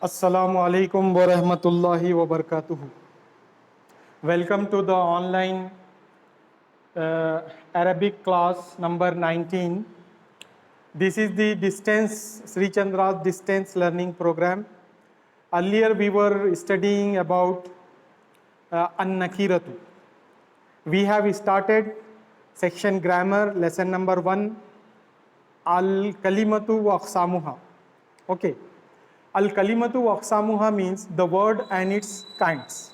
Assalamu alaikum wa rahmatullahi wa barakatuhu. Welcome to the online Arabic class number 19. This is the distance, Sri Chandra's distance learning program. Earlier we were studying about An-Nakiratu. We have started section grammar, lesson number 1, Al-Kalimatu wa Aqsamuha. Okay. Al-Kalimatu wa Aqsamuha means the word and its kinds.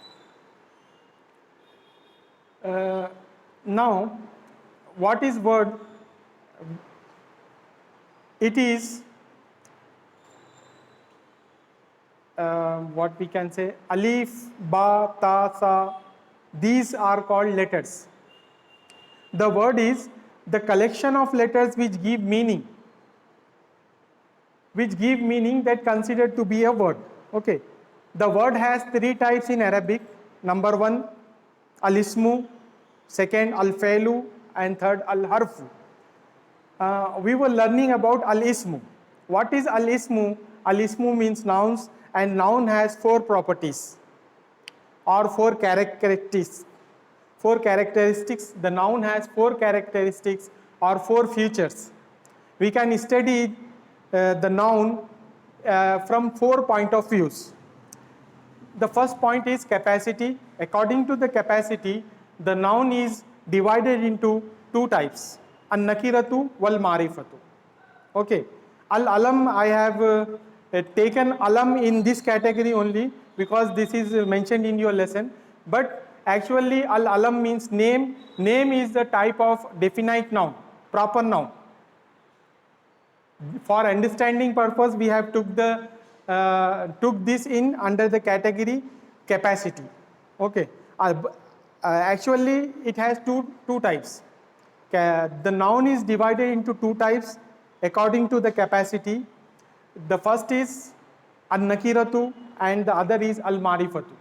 Now, what is word? It is what we can say, alif, ba, ta, sa. These are called letters. The word is the collection of letters which give meaning that considered to be a word. Okay. The word has 3 types in Arabic. Number 1, al-ismu, second, al-failu, and third, al-harfu. We were learning about al-ismu. What is al-ismu? Al-ismu means nouns, and noun has 4 properties or 4 characteristics. 4 characteristics. The noun has 4 characteristics or 4 features. We can study the noun from 4 point of views. The first point is capacity. According to the capacity, the noun is divided into 2 types, an-nakiratu wal ma'rifatu. Okay. Al-alam, I have taken alam in this category only because this is mentioned in your lesson, but actually al-alam means name. Name is the type of definite noun, proper noun. For understanding purpose, we have took this in under the category capacity. Okay. Actually, it has two types. The noun is divided into 2 types according to the capacity. The first is an-nakiratu and the other is al-ma'rifatu.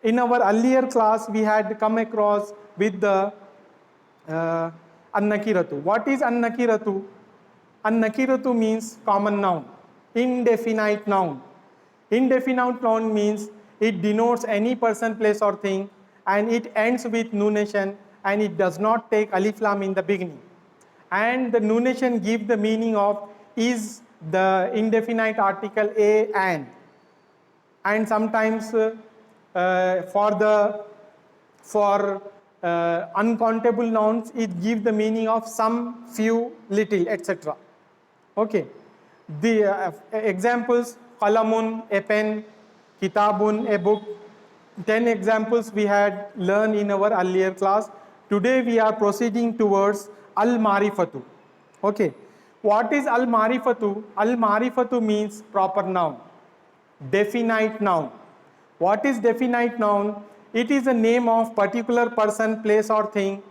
In our earlier class, we had come across with the an-nakiratu. What is an-nakiratu? An-nakiratu means common noun, indefinite noun. Indefinite noun means it denotes any person, place or thing, and it ends with nunation, and it does not take alif lam in the beginning. And the nunation gives the meaning of is the indefinite article a and sometimes for uncountable nouns it gives the meaning of some, few, little, etc. Okay. The examples: qalamun, a pen; kitabun, a book. 10 examples we had learned in our earlier class. Today we are proceeding towards al-marifatu. Okay. What is al-marifatu? Al-marifatu means proper noun, definite noun. What is definite noun? It is a name of particular person, place or thing,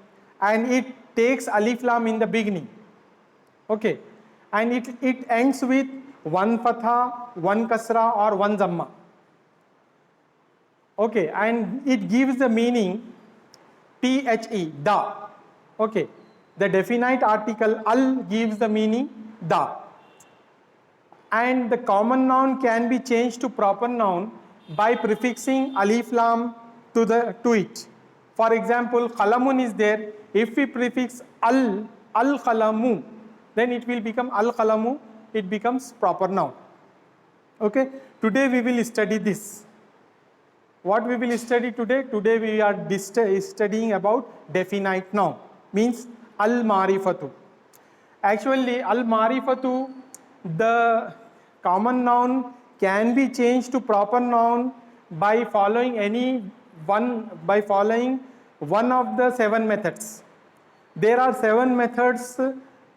and it takes alif lam in the beginning. Okay. And it ends with 1 fatha, 1 kasra or 1 zamma. Okay, and it gives the meaning the, da. Okay, the definite article al gives the meaning da. And the common noun can be changed to proper noun by prefixing alif lam to it. For example, qalamun is there. If we prefix al-qalamu, then it will become al-qalamu, it becomes proper noun. Okay, today we will study this. What we will study today? Today we are studying about definite noun, means al-marifatu. Actually, al-marifatu, the common noun can be changed to proper noun by following one of the 7 methods. There are 7 methods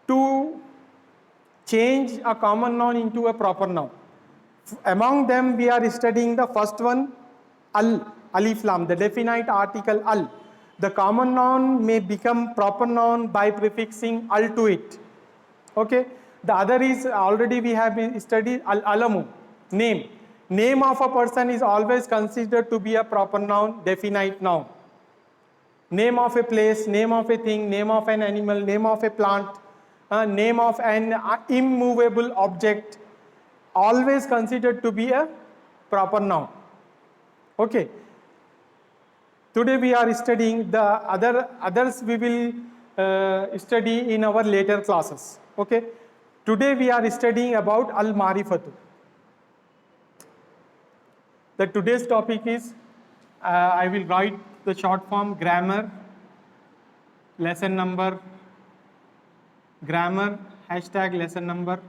to change a common noun into a proper noun. Among them, we are studying the first one, alif lam, the definite article al. The common noun may become proper noun by prefixing al to it. Okay. The other is already we have studied al-alamu, name. Name of a person is always considered to be a proper noun, definite noun. Name of a place, name of a thing, name of an animal, name of a plant, name of an immovable object, always considered to be a proper noun. Okay. Today we are studying the others we will study in our later classes. Okay. Today we are studying about al-marifatu. The today's topic is I will write the short form grammar, lesson number, grammar, hashtag lesson number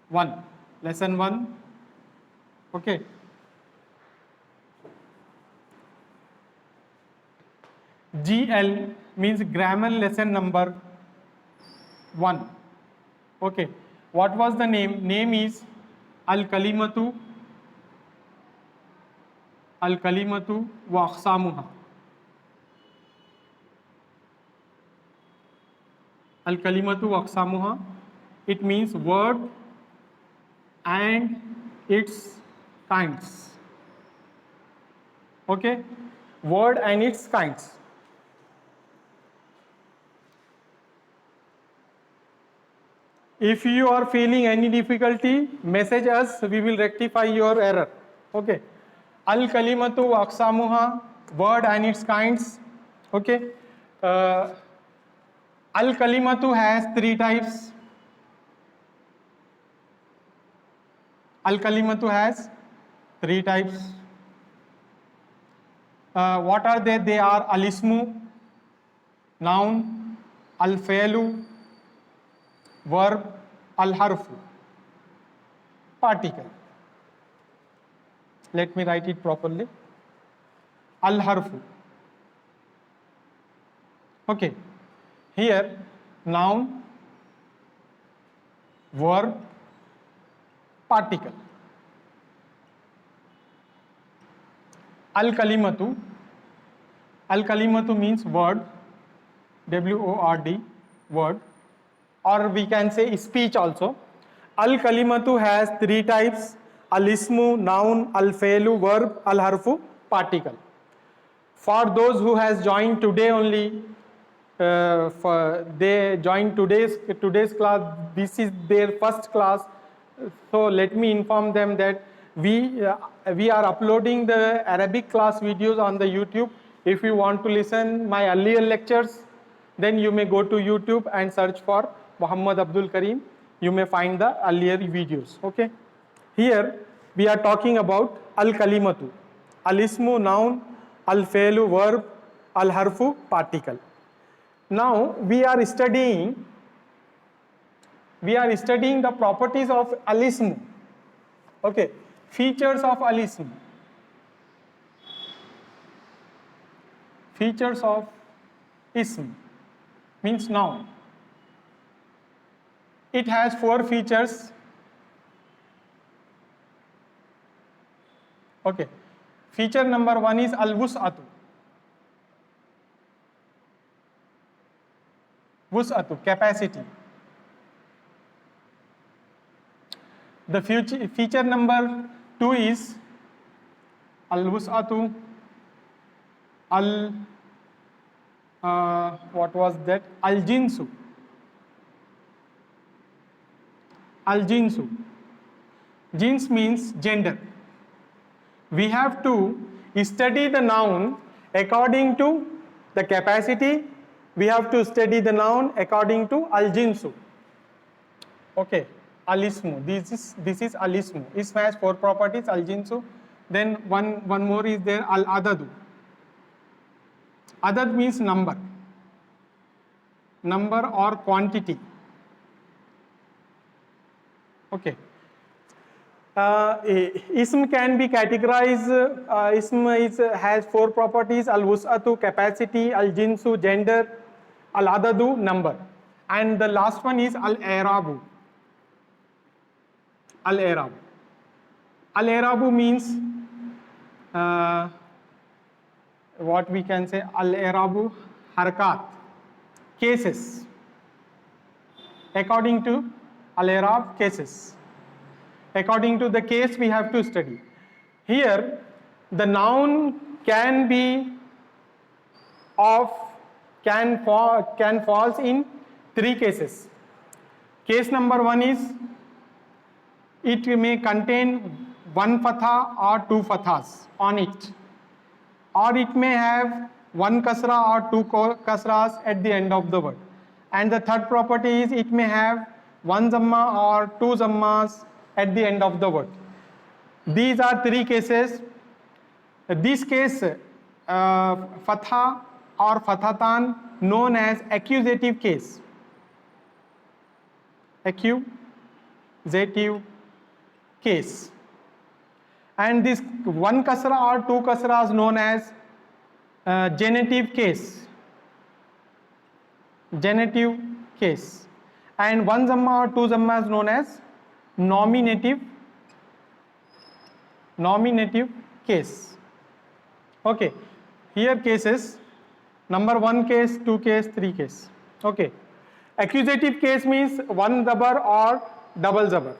1, lesson 1. Okay. GL means grammar lesson number 1. Okay. What was the name? Name is Al-Kalimatu wa Aqsamuha. Al-Kalimatu wa Aqsamuha. It means word and its kinds. Okay. Word and its kinds. If you are feeling any difficulty, message us, we will rectify your error. Okay. Al-Kalimatu wa Aqsamuha, word and its kinds. Okay. Al-Kalimatu has 3 types. Al-Kalimatu has 3 types. What are they? They are al-ismu, noun, al-fi'lu, verb, al-harfu, particle. Let me write it properly. Al-harfu. Okay. Here, noun, verb, particle. Al-Kalimatu. Al-Kalimatu means word, W-O-R-D, word. Or we can say speech also. Al-Kalimatu has 3 types: al-ismu, noun, al-fi'lu, verb, al-harfu, particle. For those who has joined today only, they joined today's class, this is their first class. So let me inform them that we are uploading the Arabic class videos on the YouTube. If you want to listen my earlier lectures, then you may go to YouTube and search for Muhammad Abdul Karim. You may find the earlier videos. Okay. Here we are talking about al-kalimatu, al-ismu, noun, al-fi'lu, verb, al-harfu, particle. Now we are studying the properties of al-ismu. Okay. Features of al-ismu. Features of ism means noun. It has 4 features. Okay. Feature number 1 is al-wus'atu. Wus'atu, capacity. The feature number 2 is al-wus'atu, what was that? Al-jinsu. Al-jinsu. Jins means gender. We have to study the noun according to the capacity. We have to study the noun according to al-jinsu. Okay. Al-ismu. This is al-ismu. Ism has 4 properties. Al-jinsu. Then one more is there. Al-adadu. Adad means number. Number or quantity. Okay. Ism can be categorized. Ism has 4 properties: al-wus'atu, capacity; al-jinsu, gender; al-adadu, number. And the last one is al-i'rabu. Al-i'rabu. Al-i'rabu means what we can say, al-i'rabu harakat, cases. According to al-i'rab, cases. According to the case we have to study. Here the noun can falls in 3 cases. Case number 1 is it may contain one fatha or two fathas on it, or it may have one kasra or two kasras at the end of the word. And the third property is it may have one zamma or two zammas at the end of the word. These are three cases. This case, fatha or fathatan, known as accusative case. Accusative case. And this one kasra or two kasra is known as genitive case. Genitive case. And one zamma or two zamma is known as nominative case. Okay, here cases: number one case, two case, three case. Okay, accusative case means one zabar or double zabar.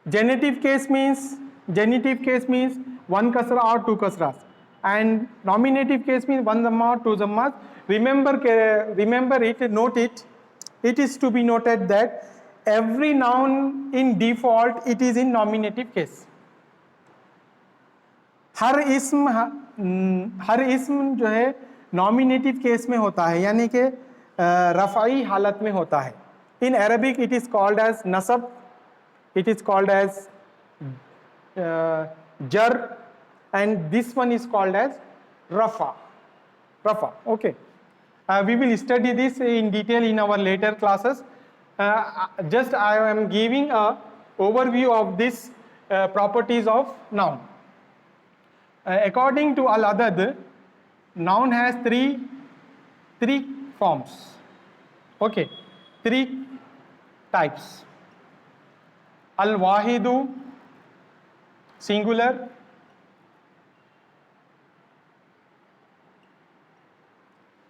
Genitive case means one kasra or two kasras, and nominative case means one zamma or two zammas. Remember it, note it. It is to be noted that every noun in default it is in nominative case. हर इस्म जो है nominative case में होता है, यानी कि रफ़ाई हालत में होता है. In Arabic it is called as नसब, इट इज़ कॉल्ड एज जर, and this one is called as रफ़ा. Okay, we will study this in detail in our later classes. Just I am giving a overview of this properties of noun. According to Al-Adad, noun has three forms. Okay, three types. Al-Wahidu, singular.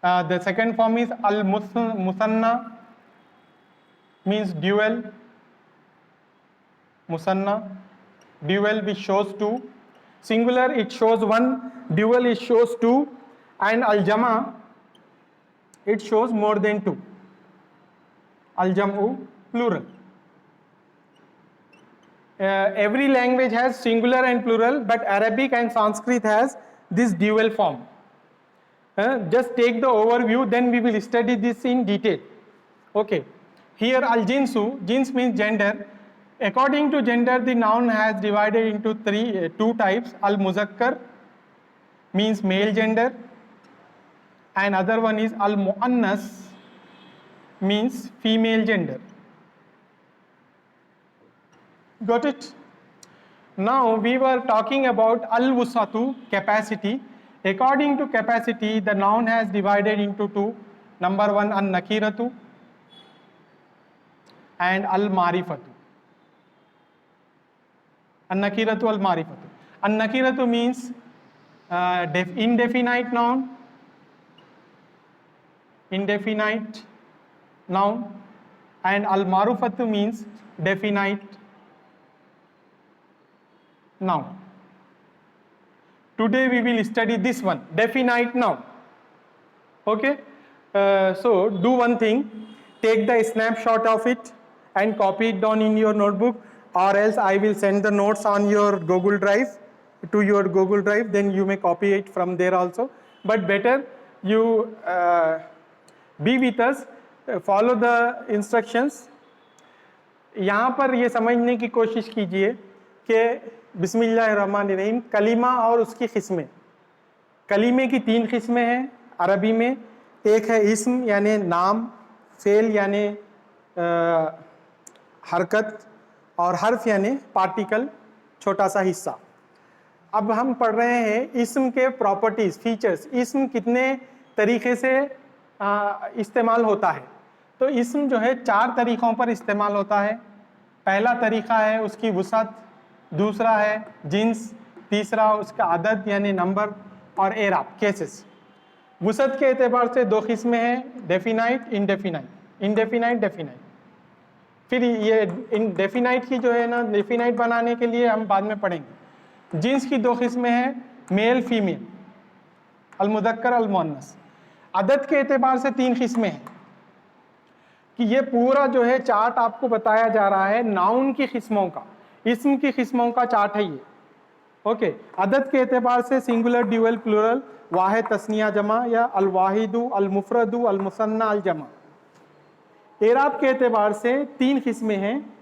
The second form is Al-Musanna, means dual. Musanna, dual, which shows two. Singular, it shows one. Dual, it shows two. And Al-Jama, it shows more than two. Al-Jam'u, plural. Every language has singular and plural, but Arabic and Sanskrit has this dual form. Just take the overview, then we will study this in detail. Okay, here Al-Jinsu, jins means gender. According to gender, the noun has divided into two types. Al-Muzakkar means male gender, and other one is Al-Muannas, means female gender. Got it? Now we were talking about Al-Wusatu, capacity. According to capacity, the noun has divided into two. Number one, An-Nakiratu and Al-Marifatu. An-Nakiratu, Al-Marifatu. An-Nakiratu means indefinite noun. Indefinite noun. And Al-Marufatu means definite noun. Today we will study this one, definite noun. Okay, so do one thing, take the snapshot of it and copy it down in your notebook, or else I will send the notes on your Google Drive, to your Google Drive, then you may copy it from there also. But better you be with us, follow the instructions. यहाँ पर ये समझने की कोशिश कीजिए कि बिस्मिल्लाहिर्रहमानिर्रहीम, कलीमा और उसकी किस्में. कलीमे की तीन किस्में हैं अरबी में. एक है इस्म यानी नाम, फेल यानी हरकत, और हर्फ यानी पार्टिकल, छोटा सा हिस्सा. अब हम पढ़ रहे हैं इस्म के प्रॉपर्टीज़, फीचर्स. इस्म कितने तरीके से इस्तेमाल होता है. तो इस्म जो है चार तरीक़ों पर इस्तेमाल होता है. पहला तरीक़ा है उसकी वुसअत, दूसरा है जिन्स, तीसरा उसका अदद यानी नंबर, और एराब, केसेस. वुसअत के एतबार से दो किस्में हैं, डेफिनाइट, इनडेफिनाइट. Indefinite, definite. फिर ये इनडेफिनाइट की जो है ना, डेफिनाइट बनाने के लिए हम बाद में पढ़ेंगे. जिन्स की दो किस्में हैं, मेल, फीमेल, अल-मुज़क्कर, अल-मुअन्नस. अदद के एतबार से तीन किस्में हैं. कि ये पूरा जो है चार्ट आपको बताया जा रहा है नाउन की किस्मों का. इसम की किस्मों का चार्ट है ये। ओके, अदद के एतबार से सिंगुलर, ड्यूअल, प्लूरल, वाहिद, तस्निया, जमा या अल-वाहिदु, अल-मुफरदु, अल-मुसन्ना, अल-जमा। एराब के एतबार से 3 किस्में हैं।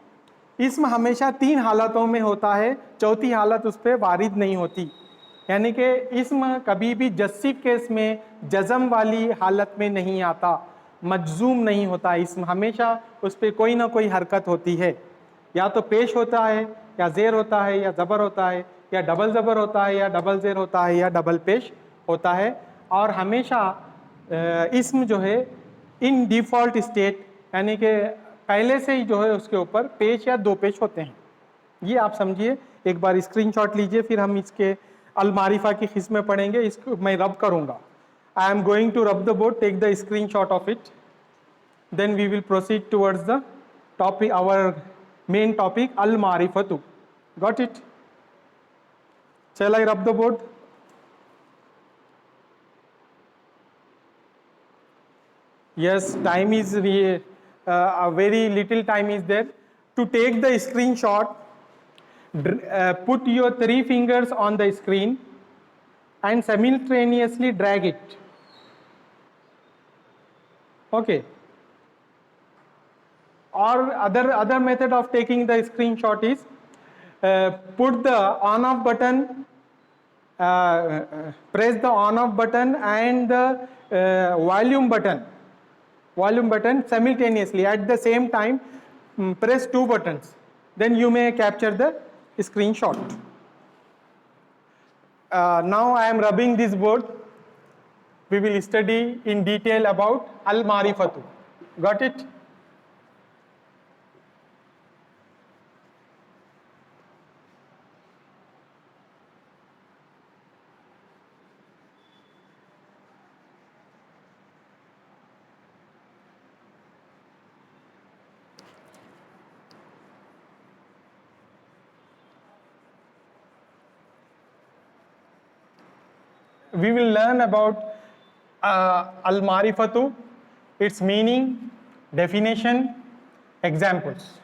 इसम हमेशा 3 हालतों में होता है, चौथी हालत उस पर वारिद नहीं होती। यानी कि इसम कभी भी जस्सिब केस में जज़म वाली हालत में नहीं आता, मजजूम नहीं होता। इसम हमेशा उस पर कोई ना कोई हरकत होती है, या तो पेश होता है, या ज़ेर होता है, या ज़बर होता है, या डबल ज़बर होता है, या डबल ज़ेर होता है, या डबल पेश होता है। और हमेशा इसम जो है इन डिफ़ॉल्ट स्टेट, यानी कि पहले से ही जो है उसके ऊपर पेश या 2 पेश होते हैं। ये आप समझिए। एक बार स्क्रीनशॉट लीजिए, फिर हम इसके अल मारिफा की किस्में पढ़ेंगे। इसको मैं रब करूँगा। I am going to rub the board, take the screenshot of it, then we will proceed towards the topic, our main topic, अल मारिफतु। Got it? Shall I rub the board? Yes, time is a very little time is there. To take the screenshot, put your 3 fingers on the screen and simultaneously drag it. Okay. Or other method of taking the screenshot is put the on off button, press the on off button and the volume button simultaneously at the same time. Press 2 buttons, then you may capture the screenshot. Now I am rubbing this board. We will study in detail about al marifatu. Got it? We will learn about al-marifatu, its meaning, definition, examples.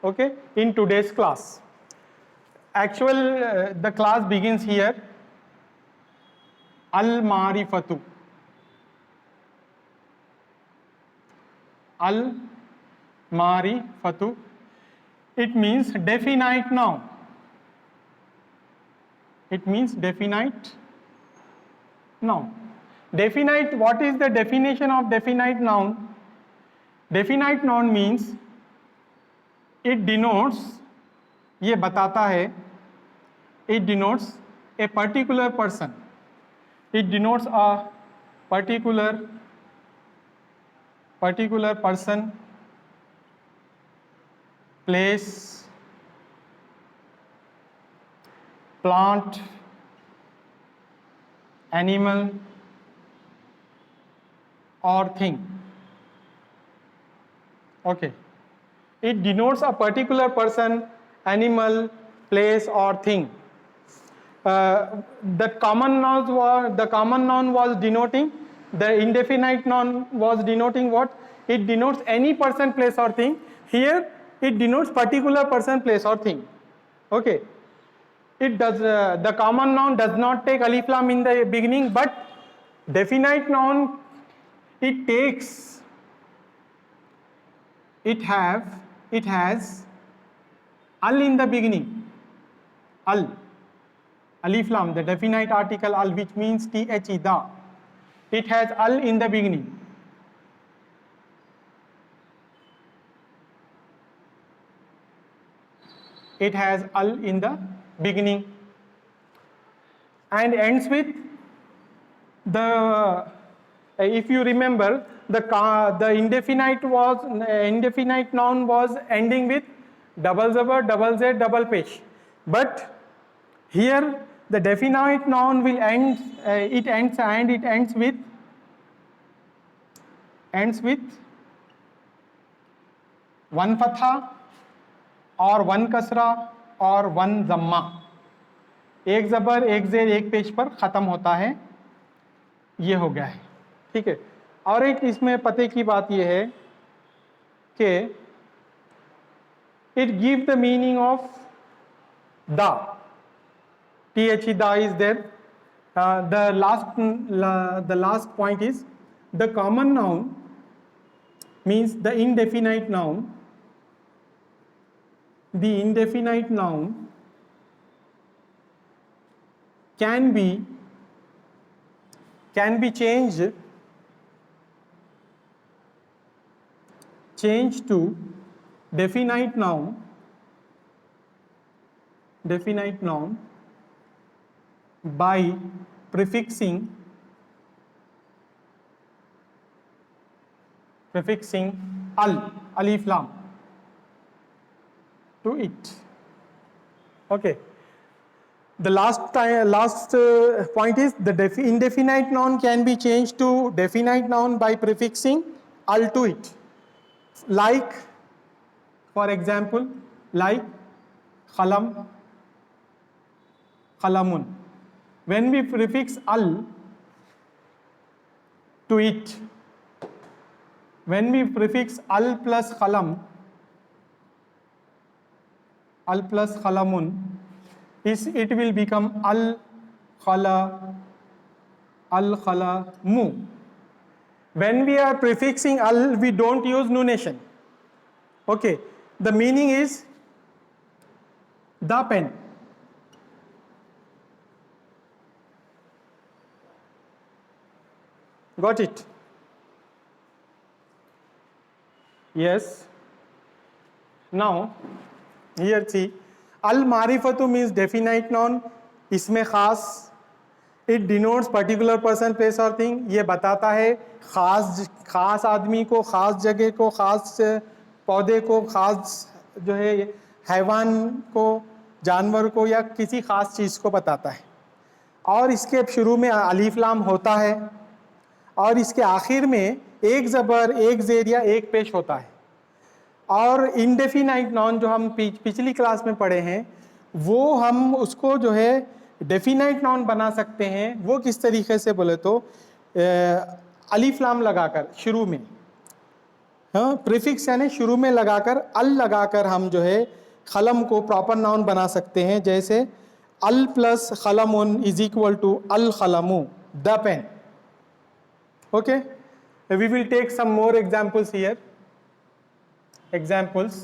Okay, in today's class. The class begins here. Al-marifatu. Al-marifatu. It means definite noun. It means definite noun. Definite, what is the definition of definite noun? Definite noun means it denotes, ये बताता है, it denotes a particular person. It denotes a particular person, place, plant, animal or thing. Okay, it denotes a particular person, animal, place or thing. The common noun was denoting, the indefinite noun was denoting what? It denotes any person, place or thing. Here it denotes particular person, place or thing. Okay. It does, the common noun does not take alif lam in the beginning, but definite noun, it takes, it has al in the beginning. Al, alif lam, the definite article al, which means the, it has al in the beginning. It has al in the beginning and ends with the, if you remember, the indefinite noun was ending with double zabar, double z, double pesh. But here the definite noun will end, it ends with one fatha और one कसरा और one जम्मा, एक ज़बर, एक ज़ेर, एक पेश पर ख़त्म होता है। ये हो गया है, ठीक है। और एक इसमें पते की बात ये है कि it gives the meaning of da. The da is there. The last point is the common noun means the indefinite noun. The indefinite noun can be changed to definite noun by prefixing alif lam to it. Okay. The last point is the indefinite noun can be changed to definite noun by prefixing al to it. Like, for example, like khalam, khalamun. When we prefix al to it, when we prefix al plus khalam, al plus khalamun, it will become al khalamu. When we are prefixing al, we don't use nunation. Okay, the meaning is the pen. Got it? Yes. Now here see, al marifatu means definite noun. इसमें खास, it denotes particular person, place और thing. ये बताता है खास आदमी को, खास जगह को, खास पौधे को, खास जो है हैवान को, जानवर को, या किसी खास चीज़ को बताता है. और इसके शुरू में अलीफ लाम होता है और इसके आखिर में एक ज़बर, एक ज़ेर या एक पेश होता है. और इंडेफिनाइट नॉन जो हम पिछली क्लास में पढ़े हैं, वो हम उसको जो है डेफिनाइट नॉन बना सकते हैं. वो किस तरीके से बोले तो अलीफ लाम लगाकर शुरू में, हाँ, प्रीफिक्स यानी शुरू में लगाकर अल लगाकर हम जो है खलम को प्रॉपर नाउन बना सकते हैं. जैसे अल प्लस खलमुन इज इक्वल टू अल खलमू, the pen. Okay, we will take some more examples here. Examples.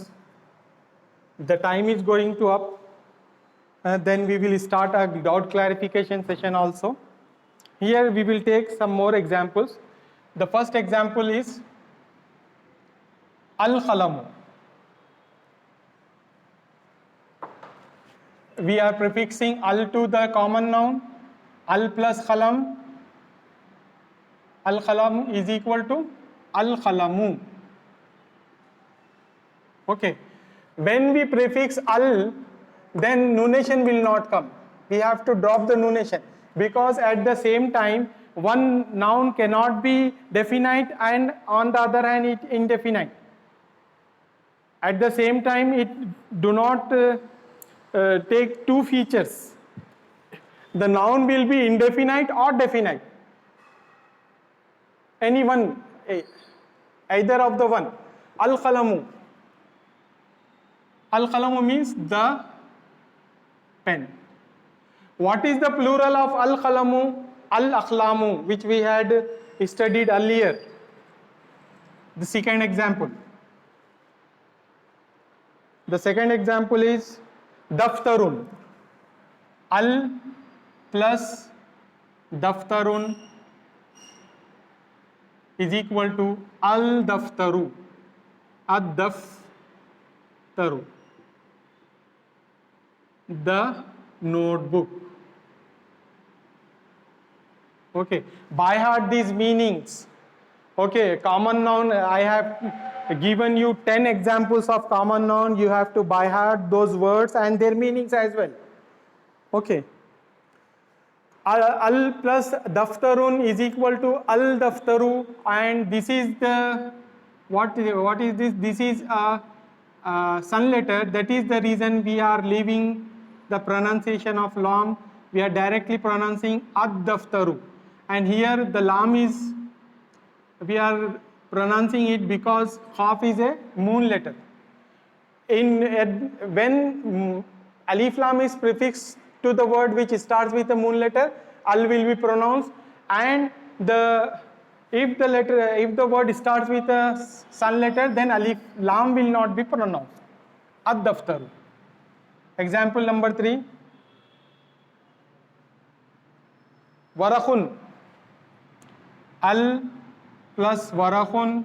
The time is going to up. Then we will start a doubt clarification session also. Here we will take some more examples. The first example is al-khalamu. We are prefixing al to the common noun. Al plus khalam. Al-khalam is equal to al-khalamu. Okay, when we prefix al, then nunation will not come. We have to drop the nunation, because at the same time one noun cannot be definite and on the other hand it indefinite. At the same time it do not take two features. The noun will be indefinite or definite. Any one, either of the one. Al-khalamu. Al-khalamu means the pen. What is the plural of al-khalamu? Al-akhlamu, which we had studied earlier. The second example. The second example is daftarun. Al plus daftarun is equal to al-daftaru. Ad-daftaru. The notebook. Okay, by heart these meanings. Okay, common noun, I have given you 10 examples of common noun. You have to by heart those words and their meanings as well. Okay, al plus daftarun is equal to al daftaru, and this is the what is this? This is a sun letter. That is the reason we are leaving the pronunciation of lam. We are directly pronouncing ad-daftaru, and here the lam is, we are pronouncing it because khaf is a moon letter. when alif lam is prefixed to the word which starts with a moon letter, al will be pronounced, and if the word starts with a sun letter, then alif lam will not be pronounced. Ad-daftaru. Example number 3. Warakhun. Al plus warakhun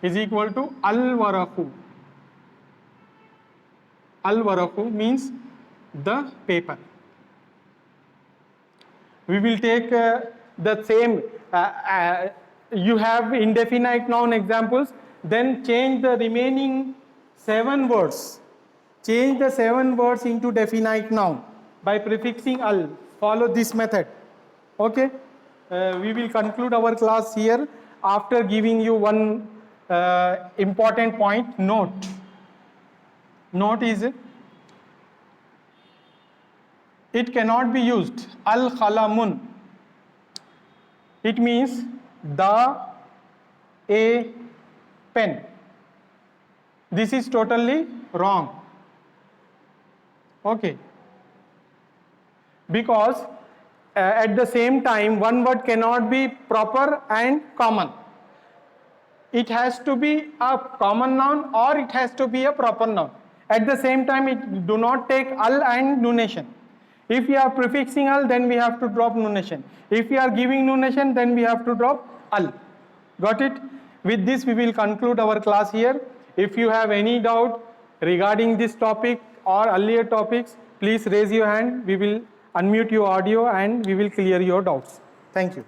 is equal to al-warakhu. Al-warakhu means the paper. We will take the same, you have indefinite noun examples, then change the remaining 7 words. Change the 7 words into definite noun by prefixing al. Follow this method. Okay? We will conclude our class here after giving you one important point. Note. Note is, it cannot be used. Al-khalamun. It means a pen. This is totally wrong. Okay. Because at the same time, one word cannot be proper and common. It has to be a common noun or it has to be a proper noun. At the same time, it do not take al and nunation. If we are prefixing al, then we have to drop nunation. If we are giving nunation, then we have to drop al. Got it? With this, we will conclude our class here. If you have any doubt regarding this topic or earlier topics, please raise your hand. We will unmute your audio and we will clear your doubts. Thank you.